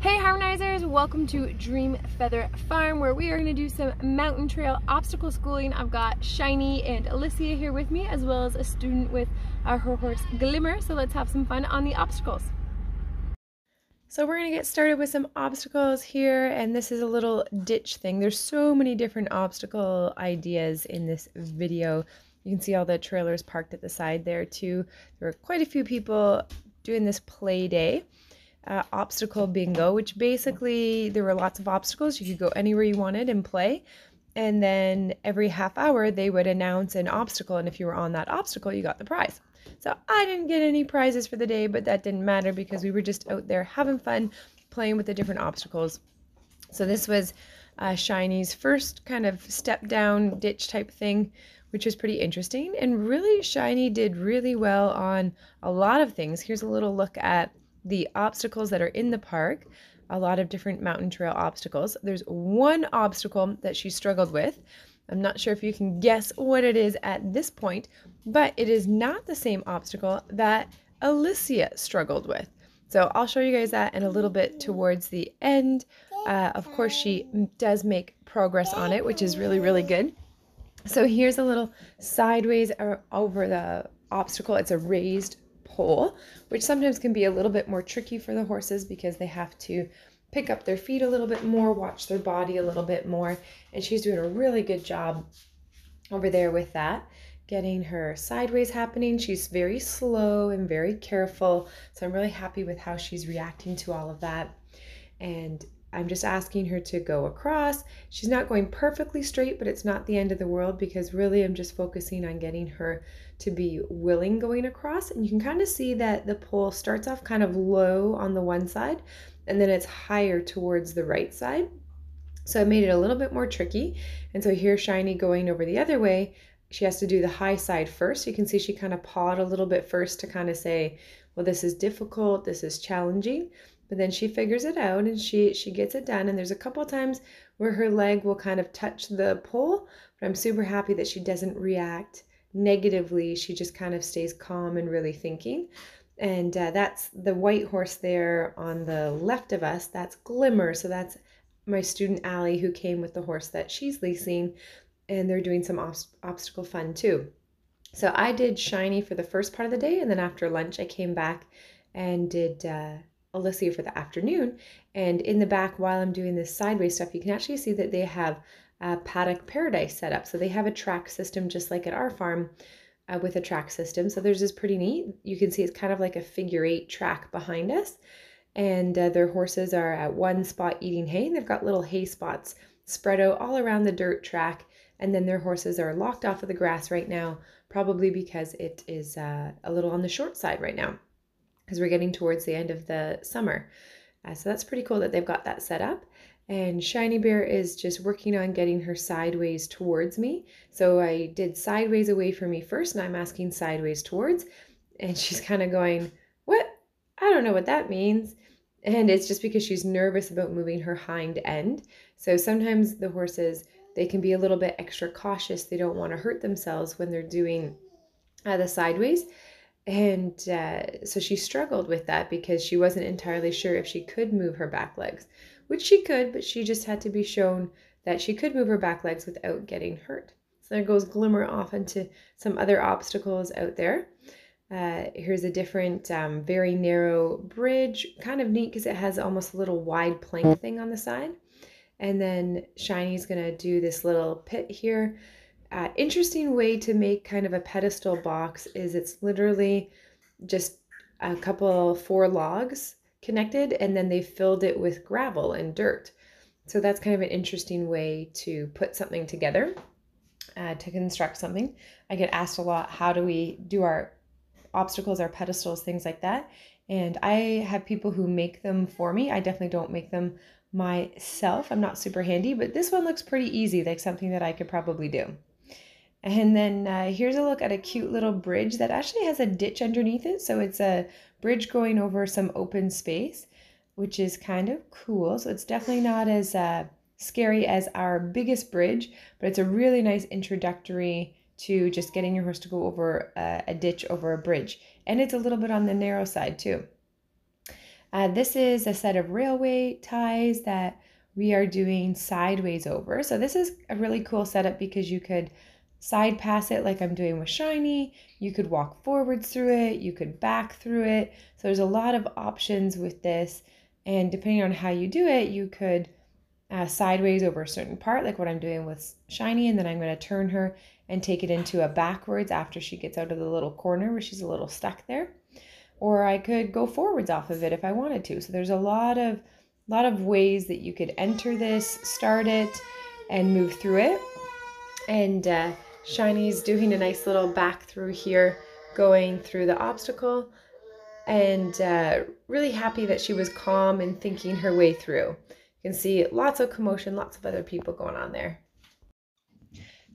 Hey Harmonizers, welcome to Dream Feather Farm, where we are going to do some mountain trail obstacle schooling. I've got Shiney and Alicia here with me, as well as a student with her horse Glimmer, so let's have some fun on the obstacles. So we're going to get started with some obstacles here, and this is a little ditch thing. There's so many different obstacle ideas in this video. You can see all the trailers parked at the side there too. There were quite a few people doing this play day. Obstacle bingo, which basically there were lots of obstacles. You could go anywhere you wanted and play, and then every half hour they would announce an obstacle, and if you were on that obstacle you got the prize. So I didn't get any prizes for the day, but that didn't matter because we were just out there having fun playing with the different obstacles. So this was Shiney's first kind of step down ditch type thing, which was pretty interesting, and really Shiney did really well on a lot of things. Here's a little look at the obstacles that are in the park, a lot of different mountain trail obstacles. There's one obstacle that she struggled with. I'm not sure if you can guess what it is at this point, but it is not the same obstacle that Alicia struggled with. So I'll show you guys that in a little bit towards the end. Of course, she does make progress on it, which is really, really good. So here's a little sideways over the obstacle. It's a raised pole, which sometimes can be a little bit more tricky for the horses because they have to pick up their feet a little bit more, watch their body a little bit more, and she's doing a really good job over there with that, getting her sideways happening. She's very slow and very careful, so I'm really happy with how she's reacting to all of that. And I'm just asking her to go across. She's not going perfectly straight, but it's not the end of the world because really I'm just focusing on getting her to be willing going across. And you can kind of see that the pole starts off kind of low on the one side and then it's higher towards the right side. So it made it a little bit more tricky. And so here's Shiney going over the other way. She has to do the high side first. You can see she kind of pawed a little bit first to kind of say, well, this is difficult, this is challenging. But then she figures it out and she gets it done. And there's a couple of times where her leg will kind of touch the pole, but I'm super happy that she doesn't react negatively. She just kind of stays calm and really thinking. And that's the white horse there on the left of us. That's Glimmer. So that's my student Allie, who came with the horse that she's leasing, and they're doing some obstacle fun too. So I did Shiney for the first part of the day, and then after lunch I came back and did Alicia for the afternoon. And in the back, while I'm doing this sideways stuff, you can actually see that they have Paddock Paradise set up. So they have a track system just like at our farm with a track system. So theirs is pretty neat. You can see it's kind of like a figure-8 track behind us. And their horses are at one spot eating hay, and they've got little hay spots spread out all around the dirt track. And then their horses are locked off of the grass right now, probably because it is a little on the short side right now, because we're getting towards the end of the summer. So that's pretty cool that they've got that set up. And Shiny Bear is just working on getting her sideways towards me. So I did sideways away from me first, and I'm asking sideways towards. And she's kind of going, what? I don't know what that means. And it's just because she's nervous about moving her hind end. So sometimes the horses, they can be a little bit extra cautious. They don't want to hurt themselves when they're doing the sideways. And so she struggled with that because she wasn't entirely sure if she could move her back legs, which she could, but she just had to be shown that she could move her back legs without getting hurt. So there goes Glimmer off into some other obstacles out there. Here's a different, very narrow bridge, kind of neat because it has almost a little wide plank thing on the side. And then Shiny's gonna do this little pit here. Interesting way to make kind of a pedestal box is it's literally just a couple 4 logs connected, and then they filled it with gravel and dirt. So that's kind of an interesting way to put something together, to construct something. I get asked a lot, how do we do our obstacles, our pedestals, things like that. And I have people who make them for me. I definitely don't make them myself. I'm not super handy, but this one looks pretty easy, like something that I could probably do. And then here's a look at a cute little bridge that actually has a ditch underneath it. So it's a bridge going over some open space, which is kind of cool. So it's definitely not as scary as our biggest bridge, but it's a really nice introductory to just getting your horse to go over a ditch over a bridge. And it's a little bit on the narrow side too. This is a set of railway ties that we are doing sideways over. So this is a really cool setup because you could side pass it like I'm doing with Shiney. You could walk forwards through it. You could back through it. So there's a lot of options with this. And depending on how you do it, you could sideways over a certain part, like what I'm doing with Shiney, and then I'm going to turn her and take it into a backwards after she gets out of the little corner where she's a little stuck there. Or I could go forwards off of it if I wanted to. So there's a lot of ways that you could enter this, start it, and move through it. And Shiny's doing a nice little back through here, going through the obstacle, and really happy that she was calm and thinking her way through. You can see lots of commotion, lots of other people going on there.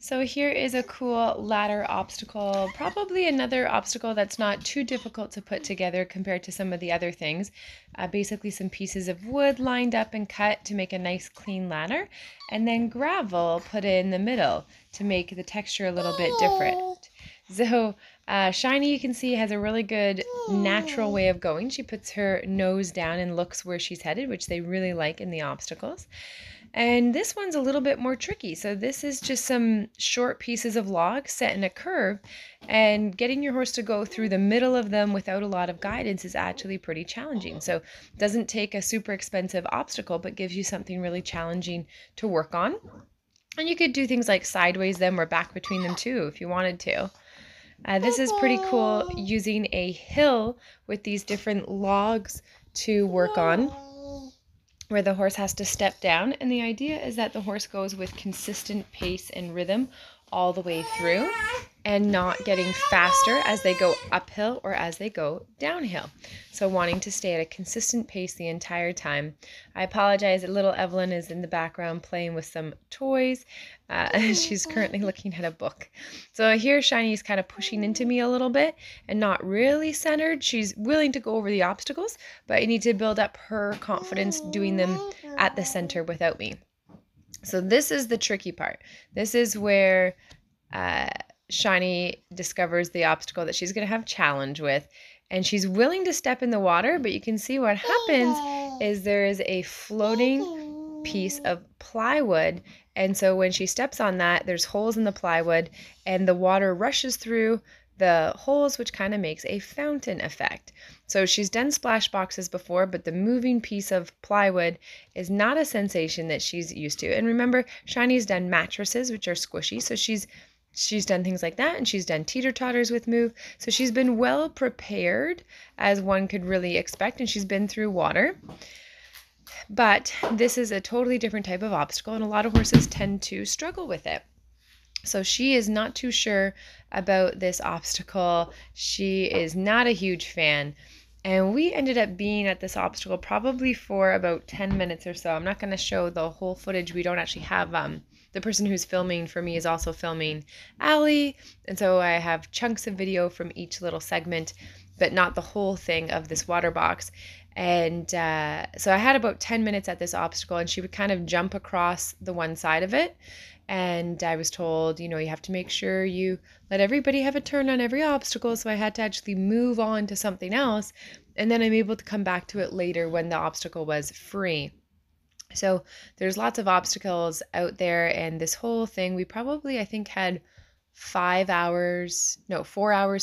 So here is a cool ladder obstacle, probably another obstacle that's not too difficult to put together compared to some of the other things. Basically some pieces of wood lined up and cut to make a nice clean ladder, and then gravel put in the middle to make the texture a little bit different. So Shiney, you can see, has a really good natural way of going. She puts her nose down and looks where she's headed, which they really like in the obstacles. And this one's a little bit more tricky. So this is just some short pieces of log set in a curve, and getting your horse to go through the middle of them without a lot of guidance is actually pretty challenging. So it doesn't take a super expensive obstacle, but gives you something really challenging to work on. And you could do things like sideways them or back between them too if you wanted to. This is pretty cool, using a hill with these different logs to work on, where the horse has to step down, and the idea is that the horse goes with consistent pace and rhythm all the way through, and not getting faster as they go uphill or as they go downhill. So wanting to stay at a consistent pace the entire time. I apologize that little Evelyn is in the background playing with some toys. She's currently looking at a book. So here Shiny is kind of pushing into me a little bit and not really centered. She's willing to go over the obstacles, but I need to build up her confidence doing them at the center without me. So this is the tricky part. This is where Shiny discovers the obstacle that she's going to have challenge with, and she's willing to step in the water, but you can see what happens is there is a floating piece of plywood, and so when she steps on that, there's holes in the plywood, and the water rushes through the holes, which kind of makes a fountain effect. So she's done splash boxes before, but the moving piece of plywood is not a sensation that she's used to. And remember, Shiny's done mattresses, which are squishy, so she's done things like that, and she's done Teeter Totters with move. So she's been well prepared, as one could really expect, and she's been through water. But this is a totally different type of obstacle, and a lot of horses tend to struggle with it. So she is not too sure about this obstacle. She is not a huge fan. And we ended up being at this obstacle probably for about 10 minutes or so. I'm not going to show the whole footage. We don't actually have, the person who's filming for me is also filming Allie. And so I have chunks of video from each little segment, but not the whole thing of this water box. And so I had about 10 minutes at this obstacle, and she would kind of jump across the one side of it. And I was told, you have to make sure you let everybody have a turn on every obstacle. So I had to actually move on to something else. And then I'm able to come back to it later when the obstacle was free. So there's lots of obstacles out there. And this whole thing, we probably, I think, had 4 hours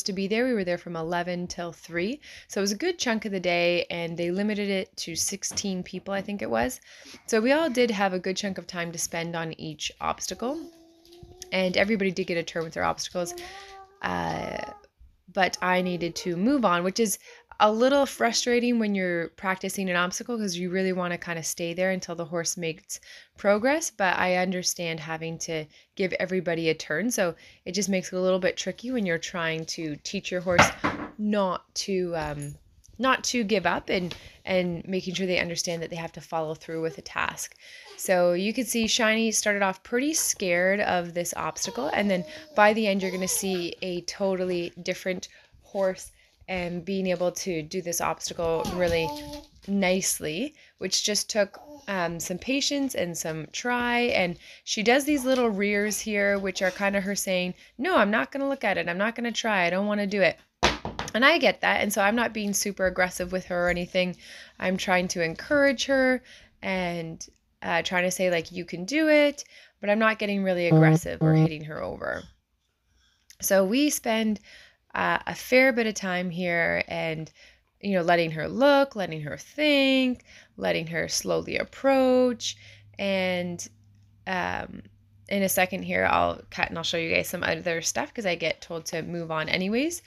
to be there. We were there from 11 till 3. So it was a good chunk of the day, and they limited it to 16 people, I think it was. So we all did have a good chunk of time to spend on each obstacle, and everybody did get a turn with their obstacles. But I needed to move on, which is a little frustrating when you're practicing an obstacle, because you really want to kind of stay there until the horse makes progress. But I understand having to give everybody a turn, so it just makes it a little bit tricky when you're trying to teach your horse not to give up, and making sure they understand that they have to follow through with a task. So you can see Shiny started off pretty scared of this obstacle, and then by the end you're going to see a totally different horse and being able to do this obstacle really nicely, which just took some patience and some try. And she does these little rears here, which are kind of her saying, no, I'm not going to look at it. I'm not going to try. I don't want to do it. And I get that, and so I'm not being super aggressive with her or anything. I'm trying to encourage her and trying to say, like, you can do it, but I'm not getting really aggressive or hitting her over. So we spend a fair bit of time here and, you know, letting her look, letting her think, letting her slowly approach. And in a second here, I'll cut and I'll show you guys some other stuff because I get told to move on anyways.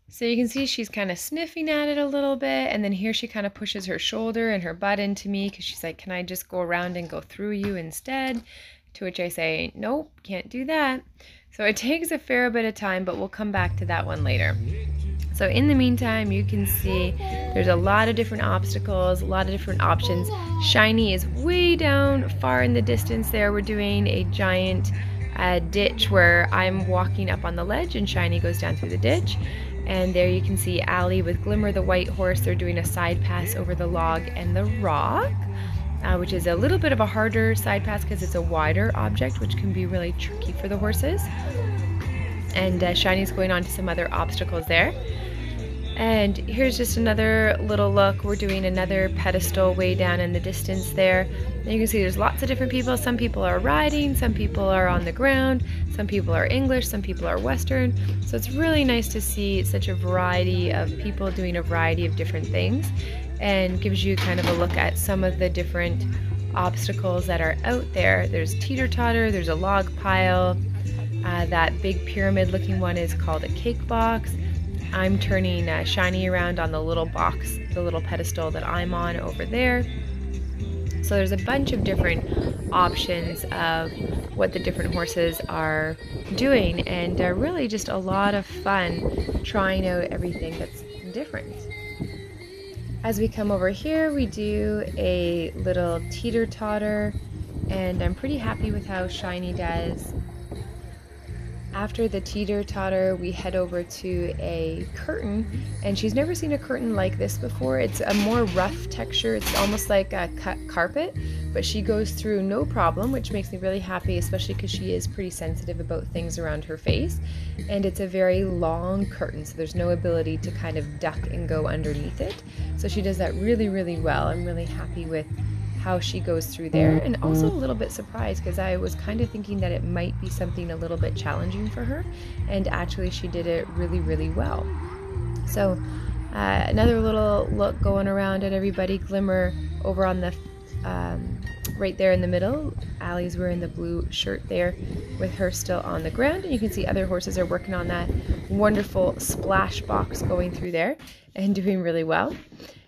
So you can see she's kind of sniffing at it a little bit, and then here she kind of pushes her shoulder and her butt into me because she's like, can I just go around and go through you instead? To which I say, nope, can't do that. So it takes a fair bit of time, but we'll come back to that one later. So in the meantime, you can see there's a lot of different obstacles, a lot of different options. Shiney is way down far in the distance there. We're doing a giant ditch where I'm walking up on the ledge and Shiney goes down through the ditch. And there you can see Allie with Glimmer the white horse. They're doing a side pass over the log and the rock, which is a little bit of a harder side pass because it's a wider object, which can be really tricky for the horses. And Shiney's going on to some other obstacles there. And here's just another little look. We're doing another pedestal way down in the distance there. And you can see there's lots of different people. Some people are riding, some people are on the ground, some people are English, some people are Western. So it's really nice to see such a variety of people doing a variety of different things, and gives you kind of a look at some of the different obstacles that are out there. There's Teeter Totter, there's a log pile. That big pyramid looking one is called a cake box. I'm turning Shiney around on the little box, the little pedestal that I'm on over there. So there's a bunch of different options of what the different horses are doing, and really just a lot of fun trying out everything that's different. As we come over here, we do a little Teeter Totter, and I'm pretty happy with how Shiney does. After the Teeter Totter, we head over to a curtain, and she's never seen a curtain like this before. It's a more rough texture. It's almost like a cut carpet, but she goes through no problem, which makes me really happy, especially because she is pretty sensitive about things around her face. And it's a very long curtain, so there's no ability to kind of duck and go underneath it. So she does that really, really well. I'm really happy with how she goes through there, and also a little bit surprised because I was kind of thinking that it might be something a little bit challenging for her, and actually she did it really, really well. So another little look going around at everybody. Glimmer over on the right there in the middle. Allie's wearing the blue shirt there with her still on the ground, and you can see other horses are working on that wonderful splash box going through there and doing really well.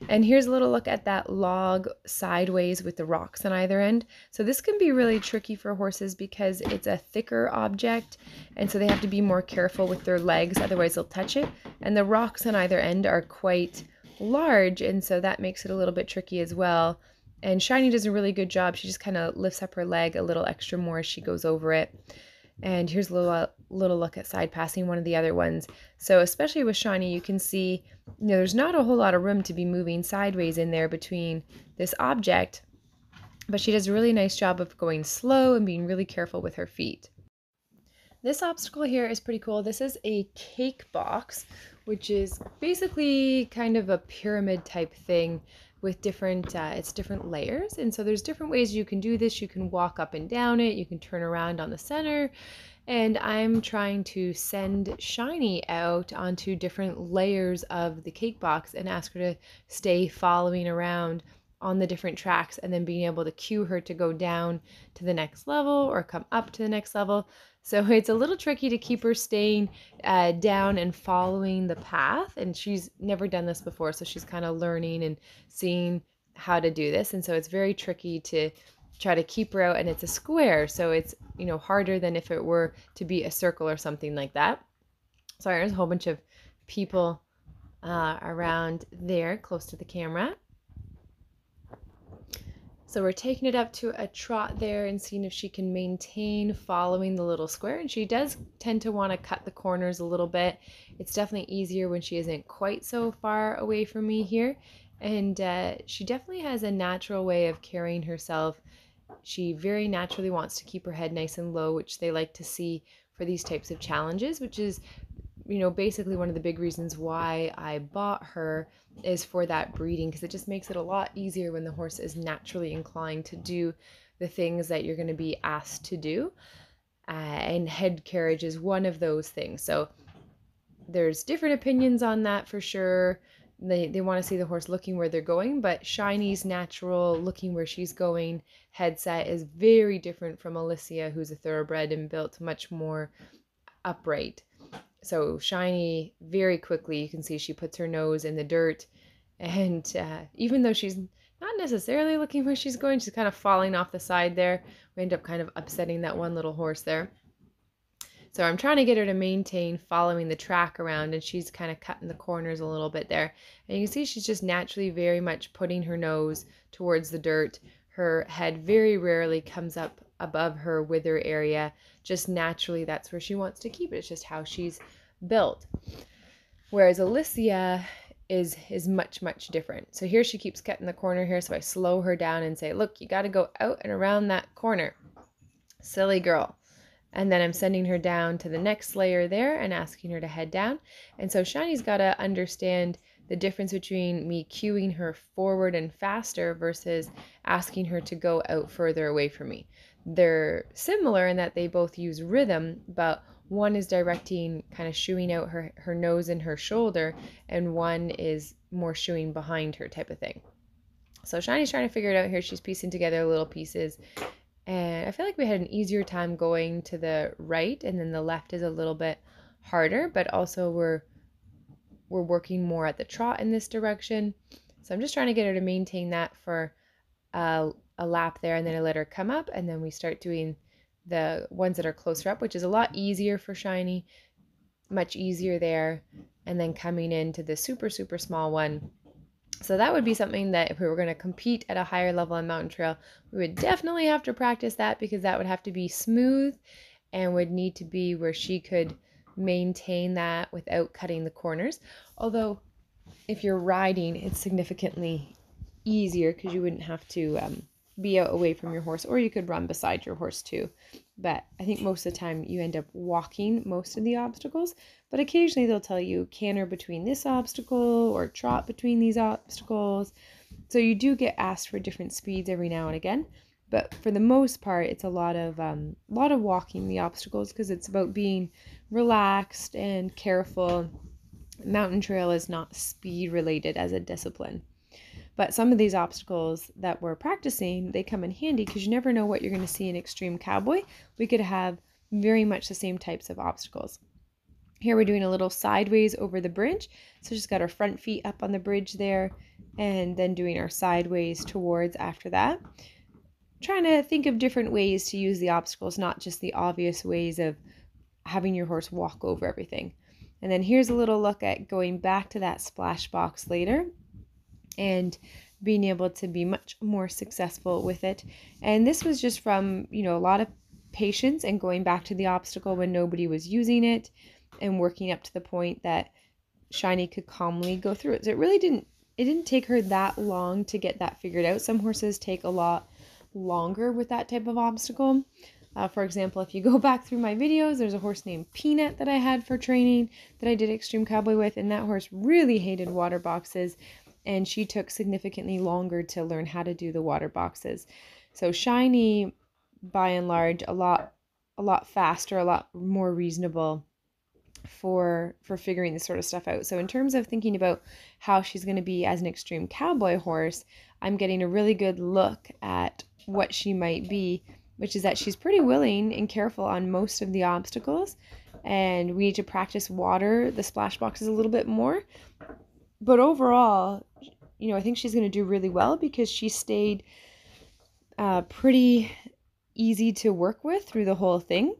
And here's a little look at that log sideways with the rocks on either end. So this can be really tricky for horses because it's a thicker object, and so they have to be more careful with their legs, otherwise they'll touch it. And the rocks on either end are quite large, and so that makes it a little bit tricky as well. And Shiney does a really good job. She just kind of lifts up her leg a little extra more as she goes over it. And here's a little look at side passing one of the other ones. So especially with Shiney, you can see, you know, there's not a whole lot of room to be moving sideways in there between this object, but she does a really nice job of going slow and being really careful with her feet. This obstacle here is pretty cool. This is a cake box, which is basically kind of a pyramid type thing with different, it's different layers. And so there's different ways you can do this. You can walk up and down it. You can turn around on the center. And I'm trying to send Shiney out onto different layers of the cake box and ask her to stay following around on the different tracks, and then being able to cue her to go down to the next level or come up to the next level. So it's a little tricky to keep her staying down and following the path, and she's never done this before, so she's kind of learning and seeing how to do this. And so it's very tricky to try to keep her out, and it's a square, so it's, you know, harder than if it were to be a circle or something like that. Sorry, there's a whole bunch of people around there close to the camera. So we're taking it up to a trot there and seeing if she can maintain following the little square. And she does tend to want to cut the corners a little bit. It's definitely easier when she isn't quite so far away from me here. And she definitely has a natural way of carrying herself. She very naturally wants to keep her head nice and low, which they like to see for these types of challenges, which is basically one of the big reasons why I bought her is for that breeding, because it just makes it a lot easier when the horse is naturally inclined to do the things that you're going to be asked to do. And head carriage is one of those things. So there's different opinions on that for sure. They want to see the horse looking where they're going, but Shiny's natural looking where she's going headset is very different from Alicia, who's a thoroughbred and built much more upright. So Shiny, very quickly, you can see she puts her nose in the dirt, and even though she's not necessarily looking where she's going, she's kind of falling off the side there. We end up kind of upsetting that one little horse there. So I'm trying to get her to maintain following the track around, and she's kind of cutting the corners a little bit there. And you can see she's just naturally very much putting her nose towards the dirt. Her head very rarely comes up above her wither area. Just naturally, that's where she wants to keep it. It's just how she's built. Whereas Alicia is much, much different. So here she keeps cutting the corner here. So I slow her down and say, look, you got to go out and around that corner. Silly girl. And then I'm sending her down to the next layer there and asking her to head down. And so Shiny's got to understand the difference between me cueing her forward and faster versus asking her to go out further away from me. They're similar in that they both use rhythm, but one is directing, kind of shooing out her nose and her shoulder, and one is more shooing behind her type of thing. So Shiny's trying to figure it out here. She's piecing together little pieces. And I feel like we had an easier time going to the right, and then the left is a little bit harder, but also we're working more at the trot in this direction. So I'm just trying to get her to maintain that for a lap there, and then I let her come up, and then we start doing the ones that are closer up, which is a lot easier for Shiny, much easier there, and then coming into the super, super small one. So that would be something that if we were going to compete at a higher level on mountain trail, we would definitely have to practice that, because that would have to be smooth and would need to be where she could maintain that without cutting the corners. Although if you're riding, it's significantly easier because you wouldn't have to be out away from your horse, or you could run beside your horse too. But I think most of the time you end up walking most of the obstacles, but occasionally they'll tell you canter between this obstacle or trot between these obstacles. So you do get asked for different speeds every now and again, but for the most part it's a lot of walking the obstacles, because it's about being relaxed and careful. Mountain trail is not speed related as a discipline. But some of these obstacles that we're practicing, they come in handy because you never know what you're going to see in Extreme Cowboy. We could have very much the same types of obstacles. Here we're doing a little sideways over the bridge. So just got our front feet up on the bridge there, and then doing our sideways towards after that. Trying to think of different ways to use the obstacles, not just the obvious ways of having your horse walk over everything. And then here's a little look at going back to that splash box later and being able to be much more successful with it. And this was just from, a lot of patience and going back to the obstacle when nobody was using it and working up to the point that Shiny could calmly go through it. So it didn't take her that long to get that figured out. Some horses take a lot longer with that type of obstacle. For example, if you go back through my videos, there's a horse named Peanut that I had for training that I did Extreme Cowboy with, and that horse really hated water boxes. And she took significantly longer to learn how to do the water boxes. So Shiny, by and large, a lot faster, a lot more reasonable for figuring this sort of stuff out. So in terms of thinking about how she's going to be as an Extreme Cowboy horse, I'm getting a really good look at what she might be, which is that she's pretty willing and careful on most of the obstacles. And we need to practice water, the splash boxes, a little bit more. But overall, I think she's going to do really well because she stayed pretty easy to work with through the whole thing.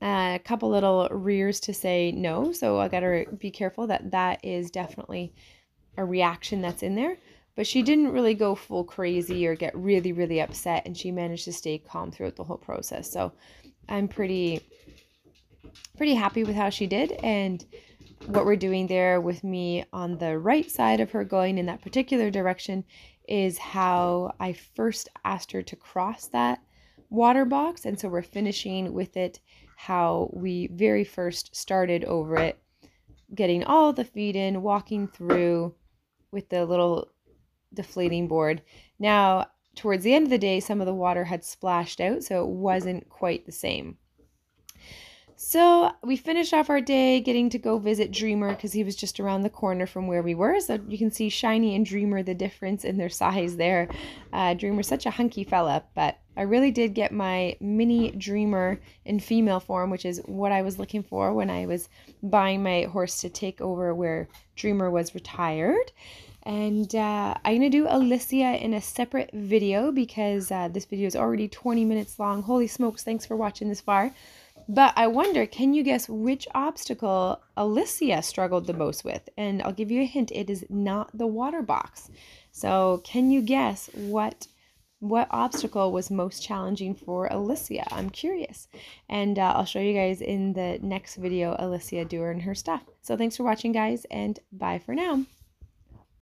A couple little rears to say no, so I got to be careful that is definitely a reaction that's in there. But she didn't really go full crazy or get really, really upset, and she managed to stay calm throughout the whole process. So I'm pretty happy with how she did, and what we're doing there with me on the right side of her going in that particular direction is how I first asked her to cross that water box. And so we're finishing with it how we very first started over it getting all the feed in, walking through with the little deflating board. Now, towards the end of the day, some of the water had splashed out, so it wasn't quite the same. So we finished off our day getting to go visit Dreamer because he was just around the corner from where we were. So you can see Shiney and Dreamer, the difference in their size there. Dreamer's such a hunky fella, but I really did get my mini Dreamer in female form, which is what I was looking for when I was buying my horse to take over where Dreamer was retired. And I'm going to do Alicia in a separate video because this video is already 20 minutes long. Holy smokes, thanks for watching this far. But I wonder, can you guess which obstacle Alicia struggled the most with? And I'll give you a hint, it is not the water box. So can you guess what obstacle was most challenging for Alicia? I'm curious. And I'll show you guys in the next video Alicia doing her stuff. So thanks for watching, guys, and bye for now.